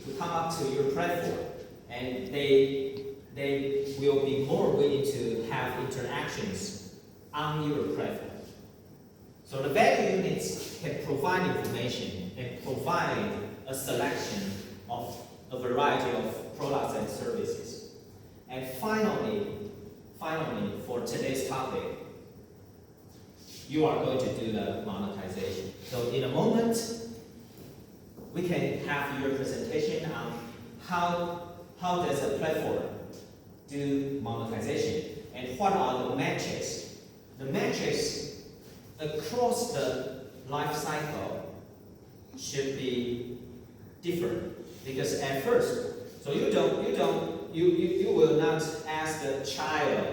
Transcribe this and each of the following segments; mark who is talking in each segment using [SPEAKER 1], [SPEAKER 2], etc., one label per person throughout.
[SPEAKER 1] to come up to your platform, and they will be more willing to have interactions on your platform. So the value units can provide information and provide a selection of a variety of products and services. And finally, for today's topic, you are going to do the monetization. So in a moment, we can have your presentation on how does a platform do monetization and what are the metrics. The metrics across the life cycle should be different, because at first, so you will not ask the child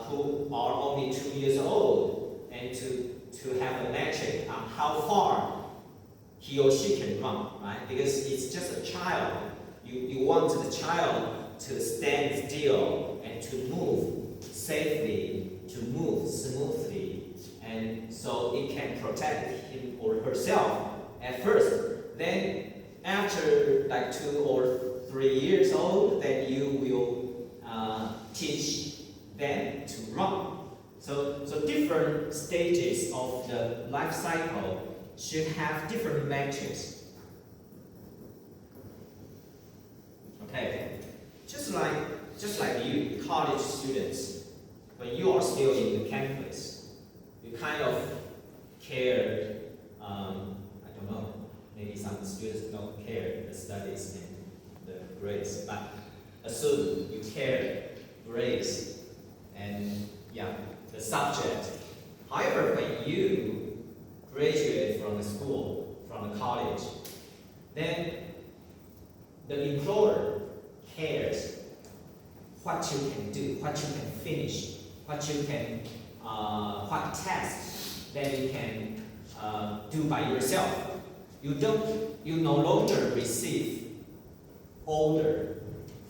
[SPEAKER 1] who are only 2 years old and to have a metric on how far he or she can run, right? Because it's just a child. You want the child to stand still and to move safely, to move smoothly, and so it can protect him or herself at first. Then after like 2 or 3 years old, then you will teach them to run. So different stages of the life cycle should have different metrics. Okay, just like you, college students, when you are still in the campus, you kind of care. I don't know. Maybe some students don't care the studies and the grades, but assume you care grades and the subject. However, when you graduate from the school, from the college, then the employer cares what you can do, what you can finish, what tasks that you can do by yourself. You no longer receive order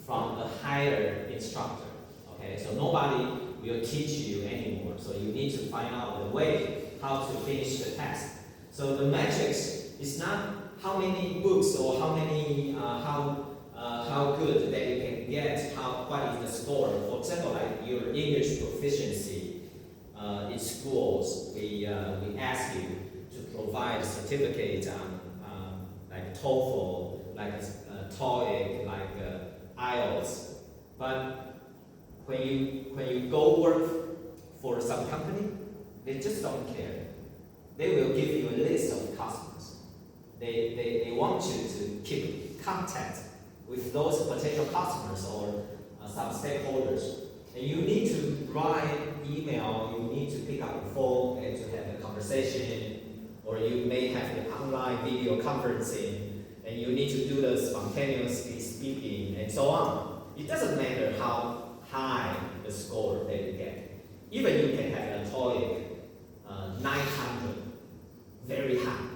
[SPEAKER 1] from a higher instructor. Okay, so nobody will teach you anymore. So you need to find out the way how to finish the task. So the metrics is not how many books or how good that you can get, what is the score. For example, like your English proficiency in schools, we ask you to provide a certificate on like TOEFL, like TOEIC, like IELTS. But when you go work for some company, they just don't care. They will give you a list of customers. They want you to keep contact with those potential customers or some stakeholders. And you need to write email, you need to pick up the phone and to have a conversation, or you may have an online video conferencing, and you need to do the spontaneous speaking and so on. It doesn't matter how high the score that you get. Even you can have a TOEIC 900, very high,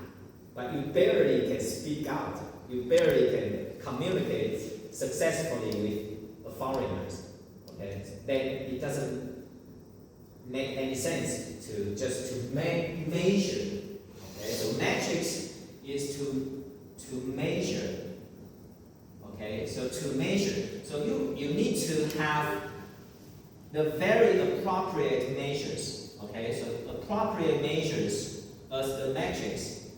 [SPEAKER 1] but you barely can speak out. You barely can communicate successfully with foreigners. Okay, then it doesn't make any sense to measure. Okay, so metrics is to measure. Okay, so to measure, so you need to have the very appropriate measures. Okay, so appropriate measures as the metrics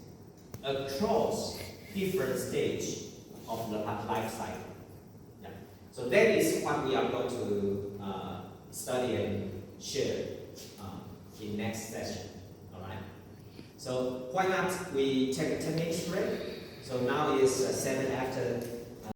[SPEAKER 1] across different stages of the life cycle. Yeah. So that is what we are going to study and share in next session. All right. So why not we take a 10 minutes break? So now it's 7 after